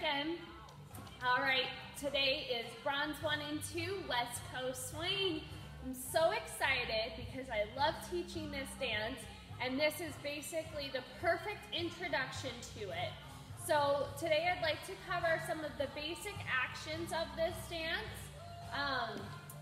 again. All right, today is Bronze 1 and 2, West Coast Swing. I'm so excited because I love teaching this dance, and this is basically the perfect introduction to it. So today I'd like to cover some of the basic actions of this dance.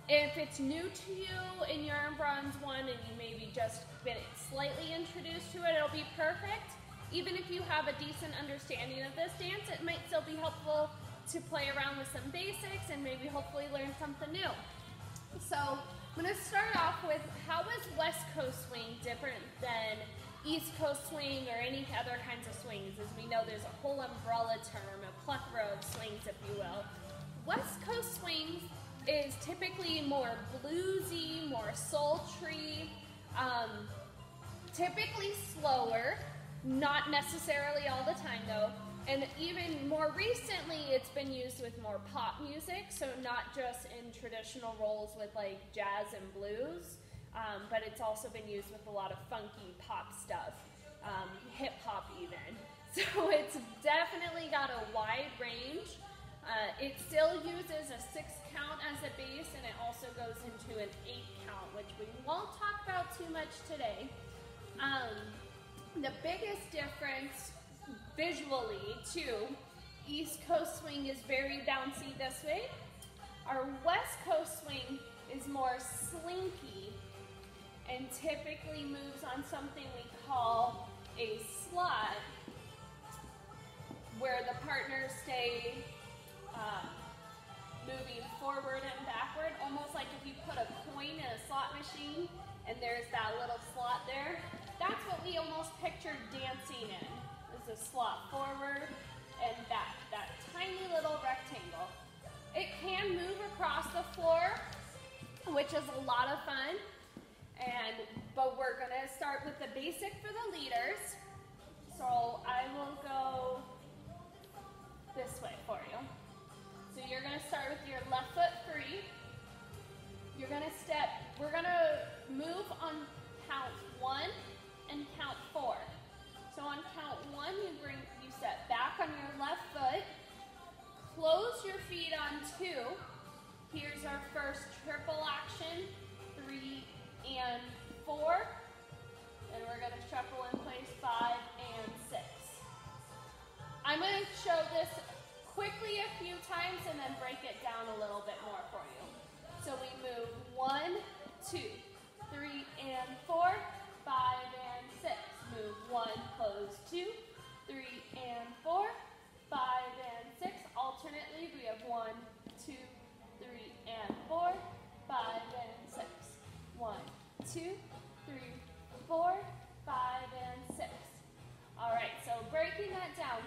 If it's new to you and you're in Bronze 1 and you maybe just been slightly introduced to it, it'll be perfect. Even if you have a decent understanding of this dance, it might still be helpful to play around with some basics and maybe hopefully learn something new. So I'm going to start off with, how is West Coast Swing different than East Coast Swing or any other kinds of swings? As we know, there's a whole umbrella term, a plethora of swings, if you will. West Coast Swing is typically more bluesy, more sultry, typically slower, not necessarily all the time though, and even more recently it's been used with more pop music, so not just in traditional roles with like jazz and blues, but it's also been used with a lot of funky pop stuff, hip hop even. So it's definitely got a wide range. It still uses a 6 count as a base, and it also goes into an 8 count, which we won't talk about too much today. The biggest difference visually too, East Coast Swing is very bouncy this way. Our West Coast Swing is more slinky and typically moves on something we call a slot, where the partners stay moving forward and backward, almost like if you put a coin in a slot machine and there's that little slot there. That's what we almost pictured dancing in, is a slot forward and back, that tiny little rectangle. It can move across the floor, which is a lot of fun, but we're gonna start with the basic for the leaders. So I will go this way for you. So you're gonna start with your left foot free. You're gonna step, we're gonna move on count 1 and count 4. So on count 1, you step back on your left foot, close your feet on 2. Here's our first triple action, 3 and 4. And we're gonna shuffle in place 5 and 6. I'm gonna show this quickly a few times and then break it down a little bit more for you. So we move 1, 2, 3 and 4, 5 and 6. Move 1, close 2, 3 and 4, 5 and 6. Alternately, we have 1, 2, 3 and 4, 5 and 6. 1, 2, 3, 4, 5 and 6. All right, so breaking that down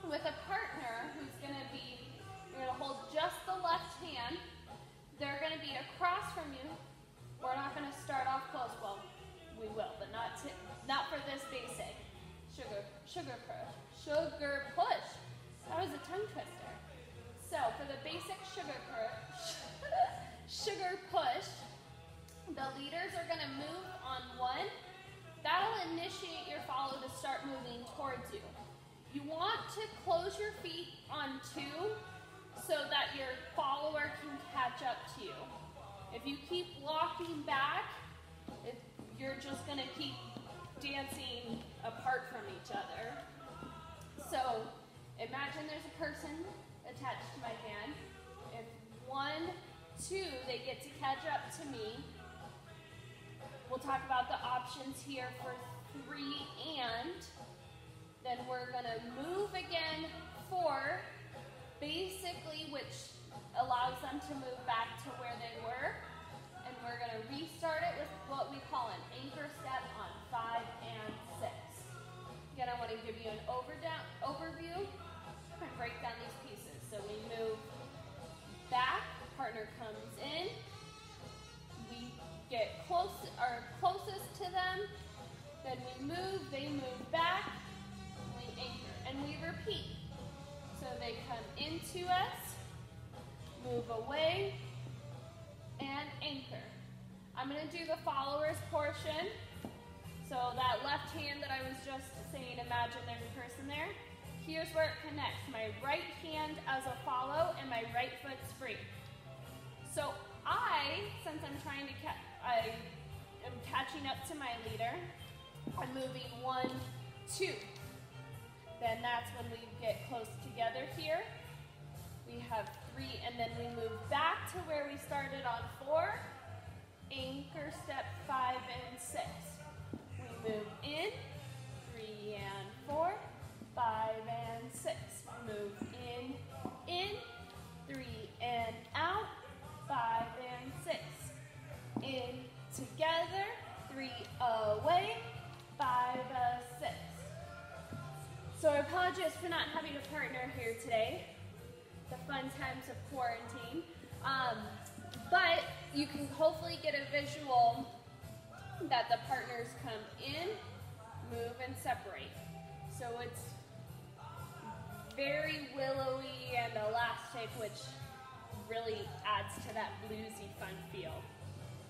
with a partner who's going to be, you're going to hold just the left hand. They're going to be across from you. We're not going to start off close. Well, we will, but not for this basic. Sugar push. That was a tongue twister. So for the basic sugar push, the leaders are going to move on 1. That'll initiate your follow to start moving towards you. You want to close your feet on 2 so that your follower can catch up to you. If you keep walking back, you're just going to keep dancing apart from each other. So imagine there's a person attached to my hand. If 1, 2, they get to catch up to me. We'll talk about the options here for 3 and. Then we're going to move again 4, basically, which allows them to move back to where they were. And we're going to restart it with what we call an anchor step on 5 and 6. Again, I want to give you an overview and break down these pieces. So we move back, partner comes in, we get closest to them, then we move, they move back, anchor, and we repeat. So they come into us, move away, and anchor. I'm going to do the followers portion. So that left hand that I was just saying, imagine there's a person there. Here's where it connects. My right hand as a follow and my right foot spring. So since I'm trying to I am catching up to my leader, I'm moving 1, 2. Then that's when we get close together here. We have 3, and then we move back to where we started on 4. Anchor step 5 and 6. We move in, 3 and 4, 5 and 6. Move in, 3 and out, 5 and 6. In, together, 3 away, 5, 6. So I apologize for not having a partner here today. The fun times of quarantine. But you can hopefully get a visual that the partners come in, move, and separate. So it's very willowy and elastic, which really adds to that bluesy fun feel.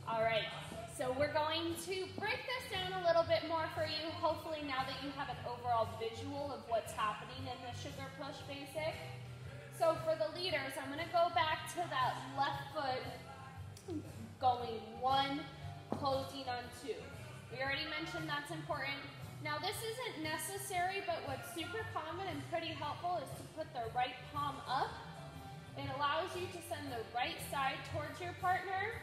All right, so we're going to break this down a little bit more for you, hopefully now that you have an overall visual of what's happening in the Sugar Push Basic. So for the leaders, I'm gonna go back to that left foot, going 1, closing on 2. We already mentioned that's important. Now this isn't necessary, but what's super common and pretty helpful is to put the right palm up. It allows you to send the right side towards your partner.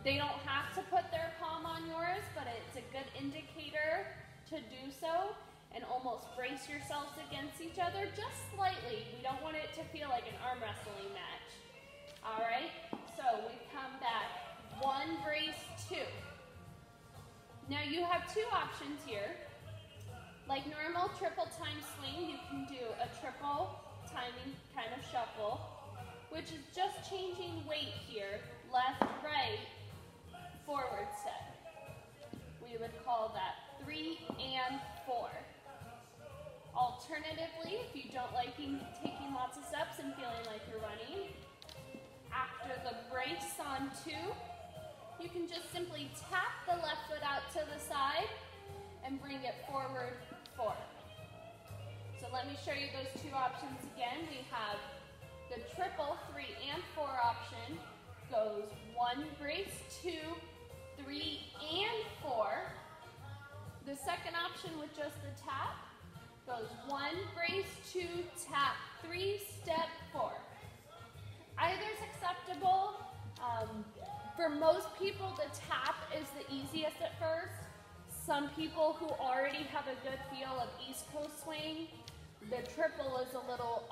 They don't have to put their palm on yours, but it's a good indicator to do so, and almost brace yourselves against each other just slightly. We don't want it to feel like an arm wrestling match. All right, so we come back, 1, brace, 2. Now you have 2 options here. Like normal triple time swing, you can do a triple timing kind of shuffle, which is just changing weight here, left, right, forward step. We would call that 3 and 4. Alternatively, if you don't like taking lots of steps and feeling like you're running, after the brace on 2, you can just simply tap the left foot out to the side and bring it forward, 4. So let me show you those 2 options again. We have the triple 3 and 4 option, goes 1, brace, 2, 3 and 4. The second option with just the tap goes 1, brace, 2, tap, 3, step, 4. Either's acceptable. For most people, the tap is the easiest at first. Some people who already have a good feel of East Coast swing, the triple is a little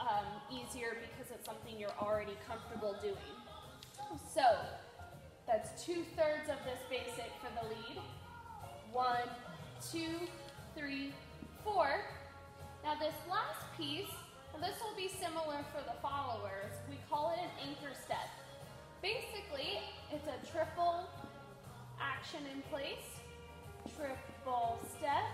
easier because it's something you're already comfortable doing. So that's 2/3 of this basic for the lead. 1, 2, 3, 4. Now this last piece, this will be similar for the followers. We call it an anchor step. Basically, it's a triple action in place, triple step,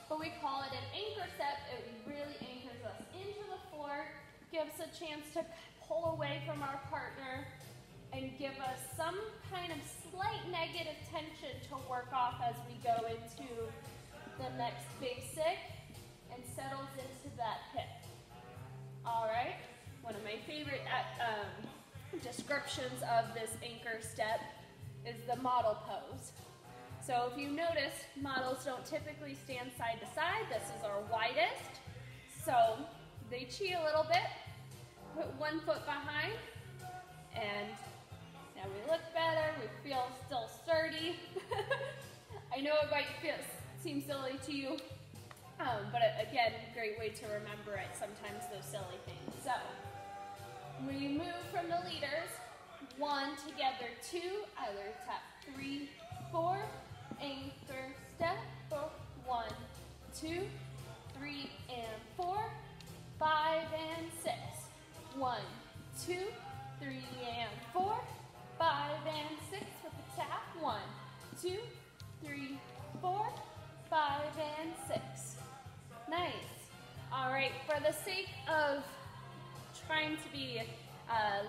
but we call it an anchor step. It really anchors us into the floor, gives a chance to pull away from our partner, and give us some kind of slight negative tension to work off as we go into the next basic, and settles into that hip. All right, one of my favorite descriptions of this anchor step is the model pose. So if you notice, models don't typically stand side to side. This is our widest. So they cheat a little bit, put 1 foot behind, and now we look better, we feel still sturdy. I know it might seem silly to you, but again, great way to remember it, sometimes those silly things. So, we move from the leaders, 1 together, 2, either tap 3, 4, anchor step, 1, 2, 3 and 4, 5 and 6, 1, 2, 3 and 4, 5 and 6 with the tap, 1, 2, 3, 4, 5 and 6. Nice. All right, for the sake of trying to be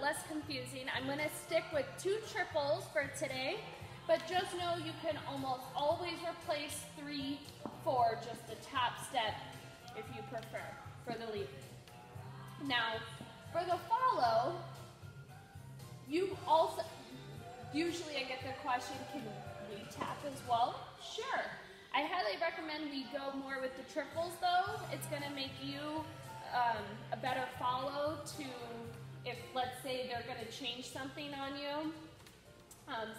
less confusing, I'm going to stick with 2 triples for today, but just know you can almost always replace 3, 4, just a tap step if you prefer, for the lead. Now, for the follow, you also, usually I get the question, can we tap as well? Sure. I highly recommend we go more with the triples though. It's gonna make you a better follow to, if let's say they're gonna change something on you.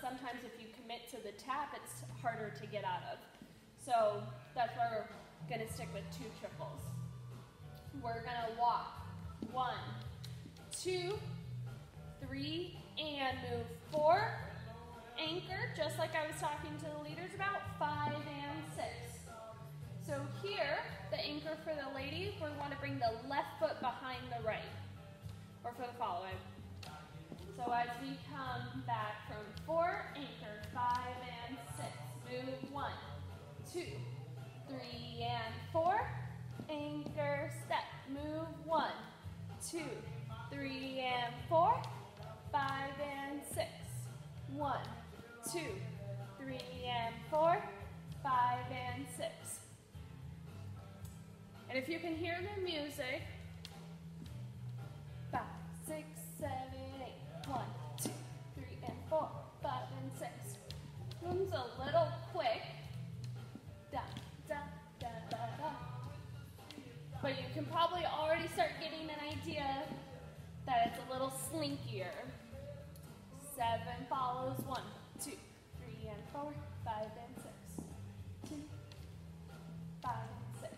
Sometimes if you commit to the tap, it's harder to get out of. So that's why we're gonna stick with 2 triples. We're gonna walk 1, 2, 3, and move 4. Anchor, just like I was talking to the leaders about, 5 and 6. So here, the anchor for the lady, we want to bring the left foot behind the right, or for the follow. So as we come back from 4, anchor, 5 and 6. Move 1, 2, 3 and 4. Anchor, step. Move 1, 2, 3 and 4. 5 and 6. 1, 2, 3 and 4. 5 and 6. And if you can hear the music, 5, 6, 7, 8. 1, 2, 3 and 4. 5 and 6. One's a little quick. Da, da, da, da, da. But you can probably already start getting an idea that it's a little slinkier. 7 follows 1, 2, 3 and 4, 5 and 6. 2, 5 and 6.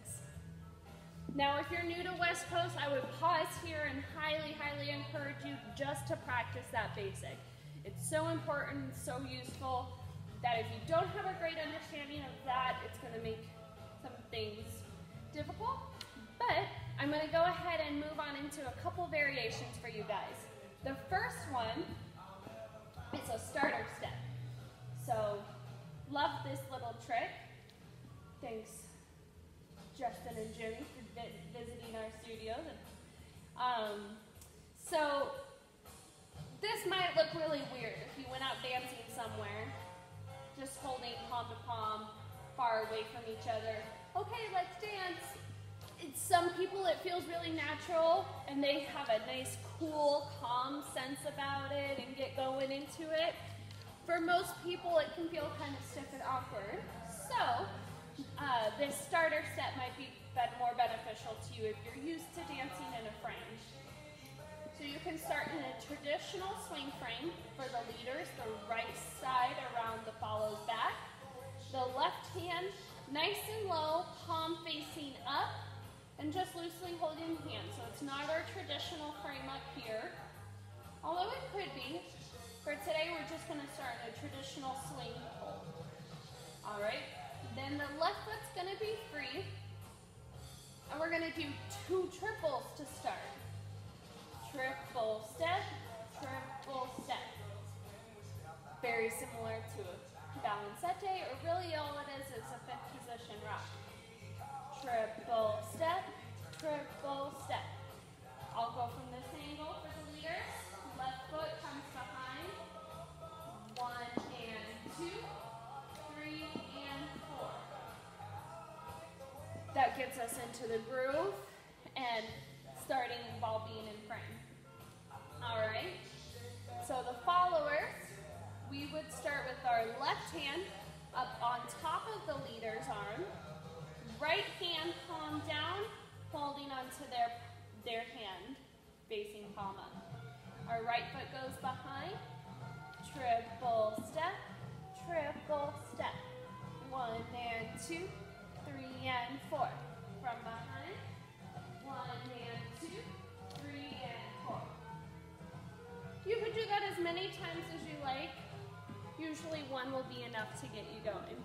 Now, if you're new to West Coast, I would pause here and highly, highly encourage you just to practice that basic. It's so important, so useful, that if you don't have a great understanding of that, it's going to make some things difficult. But I'm going to go ahead and move on into a couple variations for you guys. The first one is a starter step. So, love this little trick. Thanks, Justin and Jimmy, for visiting our studios. So, this might look really weird if you went out dancing somewhere, just holding palm to palm, far away from each other. Okay, let's dance. Some people, it feels really natural, and they have a nice, cool, calm sense about it and get going into it. For most people, it can feel kind of stiff and awkward. So, this starter step might be more beneficial to you if you're used to dancing in a frame. So you can start in a traditional swing frame for the leaders, the right side around the follow's back. The left hand, nice and low, palm facing up, and just loosely holding hands. So it's not our traditional frame up here, although it could be. For today, we're just going to start in a traditional swing hold. All right, then the left foot's going to be free, and we're going to do 2 triples to start. Triple step, triple step. Very similar to a balancete, or really all it is a 5th position rock. Triple step, triple step. I'll go from this angle for the leaders. Left foot comes behind. 1 and 2, 3 and 4. That gets us into the groove and starting while being in frame. All right. So the followers, we would start with our left hand up on top of the leader's arm. Right hand palm down, holding onto their hand, facing palm up. Our right foot goes behind. Triple step, triple step. 1 and 2, 3 and 4. From behind. 1 and 2, 3 and 4. You could do that as many times as you like. Usually 1 will be enough to get you going.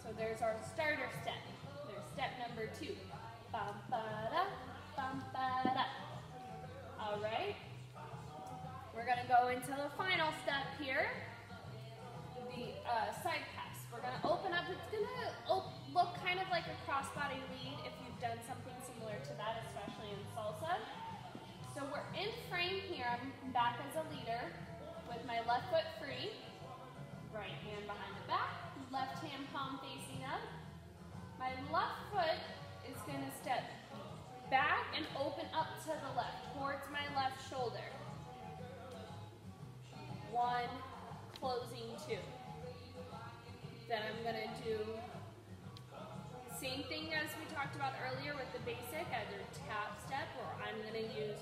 So there's our starter step. There's step number 2. Bum, ba-da, bum, ba-da. All right. We're going to go into the final step here, the side pass. We're going to open up. It's going to look kind of like a crossbody lead if you've done something similar to that, especially in salsa. So we're in frame here. I'm back as a leader with my left foot free. Right hand behind the back. Left hand palm facing up. My left foot is gonna step back and open up to the left, towards my left shoulder. 1, closing 2. Then I'm gonna do same thing as we talked about earlier with the basic, either tap step or I'm gonna use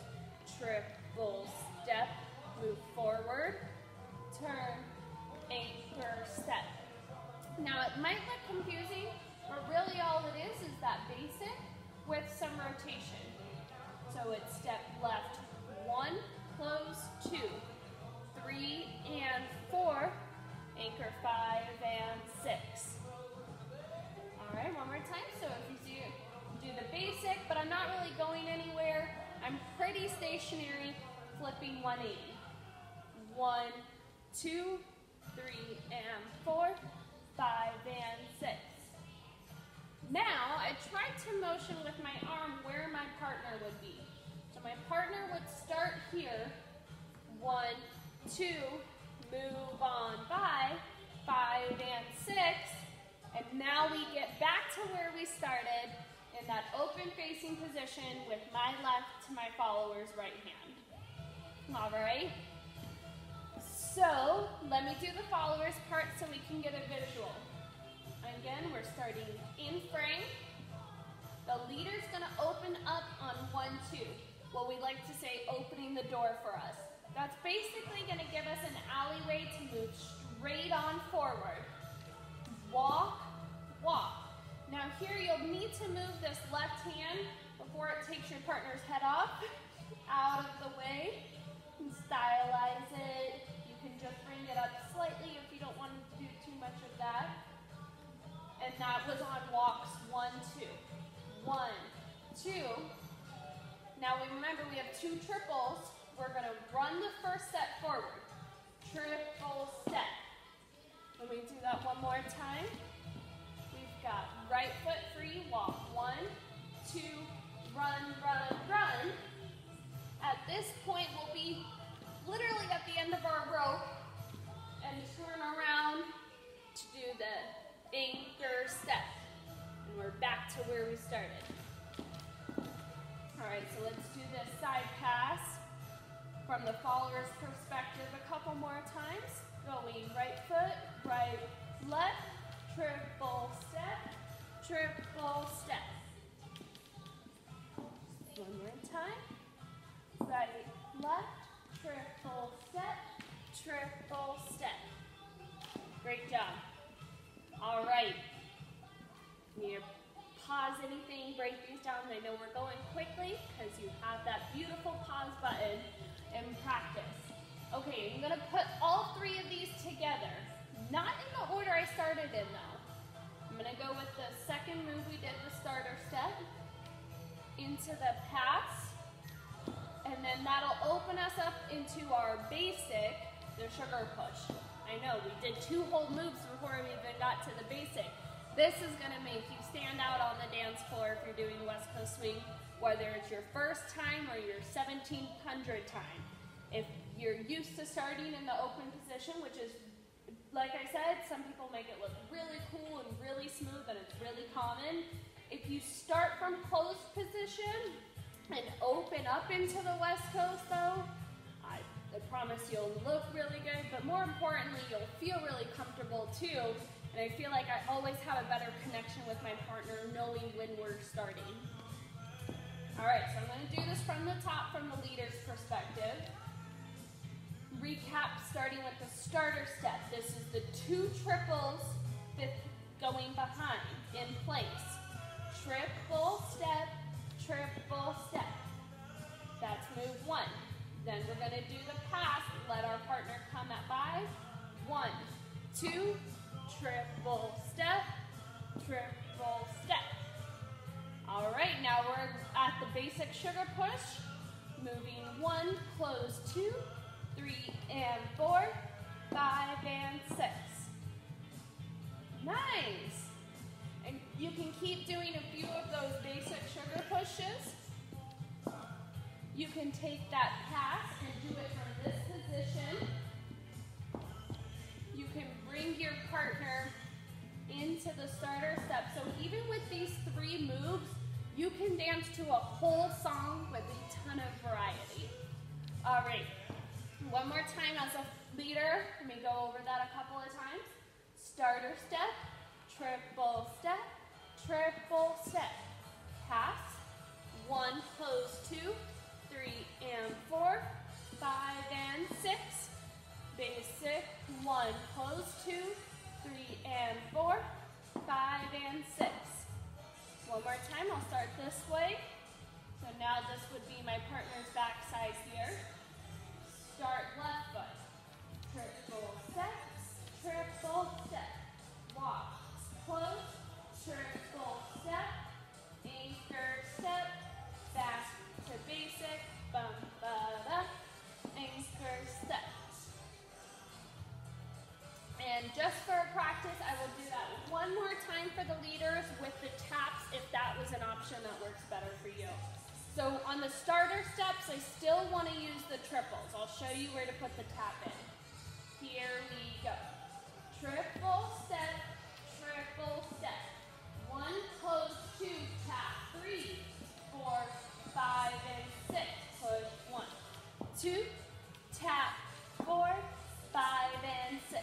triple step, move forward, turn, anchor, step. Now it might look confusing, but really all it is that basic with some rotation. So it's step left 1, close 2, 3 and 4, anchor 5 and 6. All right, one more time. So if you do the basic, but I'm not really going anywhere, I'm pretty stationary, flipping 180. 1, 2, 3 and 4, 5 and 6. Now, I tried to motion with my arm where my partner would be. So my partner would start here, 1, 2, move on by, 5 and 6, and now we get back to where we started in that open facing position with my left to my follower's right hand. All right? So, let me do the followers part so we can get a visual. Again, we're starting in frame. The leader's gonna open up on 1, 2. What we like to say, opening the door for us. That's basically gonna give us an alleyway to move straight on forward. Walk, walk. Now here you'll need to move this left hand before it takes your partner's head off, out of the way, and stylize it. You can just bring it up slightly if you don't want to do too much of that. And that was on walks 1, 2. 1, 2. Now we remember we have 2 triples. We're going to run the first set forward. Triple step. Let me do that one more time. We've got right foot free, walk 1, 2, run, run, run. At this point, we'll be literally at the end of our rope and turn around to do the anchor step. And we're back to where we started. All right, so let's do this side pass from the follower's perspective a couple more times. Going right foot, right, left, triple step, triple step. One more time. Right, left, triple step, triple step. Great job. All right. You pause anything, break these down. I know we're going quickly because you have that beautiful pause button in practice. Okay, I'm gonna put all 3 of these together. Not in the order I started in though. I'm gonna go with the second move we did, the starter step, into the pass, and then that'll open us up into our basic, the sugar push. I know, we did 2 whole moves before we even got to the basic. This is gonna make you stand out on the dance floor if you're doing West Coast Swing, whether it's your first time or your 1700 time. If you're used to starting in the open position, which is, like I said, some people make it look really cool and really smooth and it's really common. If you start from closed position and open up into the West Coast though, I promise you'll look really good, but more importantly, you'll feel really comfortable too. And I feel like I always have a better connection with my partner knowing when we're starting. All right, so I'm gonna do this from the top, from the leader's perspective. Recap starting with the starter step. This is the 2 triples going behind in place. Triple step, triple step. That's move 1. Then we're gonna do the pass, let our partner come at by. 1, 2, triple step, triple step. All right, now we're at the basic sugar push. Moving 1, close 2, 3 and 4, 5 and 6. Nice. And you can keep doing a few of those basic sugar pushes. You can take that pass and do it from this position. You can bring your partner into the starter step. So even with these 3 moves, You can dance to a whole song with a ton of variety. All right, one more time as a leader. Let me go over that a couple of times. Starter step, triple step, triple step. Pass, 1, pose 2, 3 and 4, 5 and 6. Basic, 1, pose 2, 3 and 4, 5 and 6. One more time, I'll start this way. So now this would be my partner's backside here. Start left foot. Triple step, triple step. Walk, close, triple step, anchor step, back to basic, bum, ba, anchor step. And just for practice, I will do that one more time for the leaders with the taps if that was an option that works better for you. So on the starter steps, I still want to use the triples. I'll show you where to put the tap in. Here we go. Triple step, triple step. 1, pose 2, tap, 3, 4, 5, and 6. Push 1, 2, tap, 4, 5, and 6.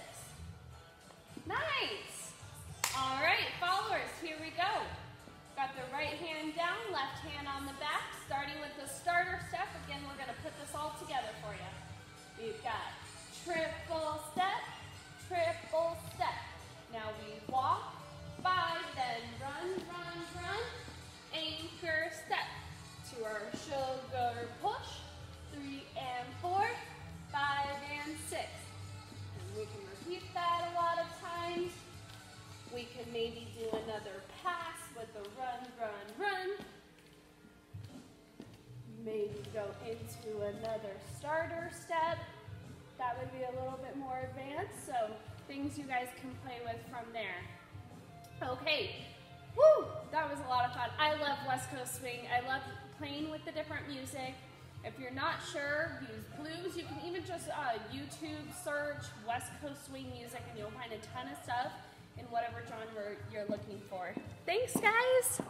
Nice! All right, followers, here we go. Got the right hand down, left hand on the back, starting with the starter step. Again, we're gonna put this all together for you. We've got triple step, triple step. Now we walk, 5, then run, run, run, anchor step. To our shoulder push, 3 and 4, 5 and 6. And we can repeat that a lot of times. We can maybe do another pass with the run, run, run. Maybe go into another starter step. That would be a little bit more advanced, so things you guys can play with from there. Okay, woo, that was a lot of fun. I love West Coast Swing. I love playing with the different music. If you're not sure, use blues. You can even just YouTube search West Coast Swing music and you'll find a ton of stuff in whatever genre you're looking for. Thanks, guys.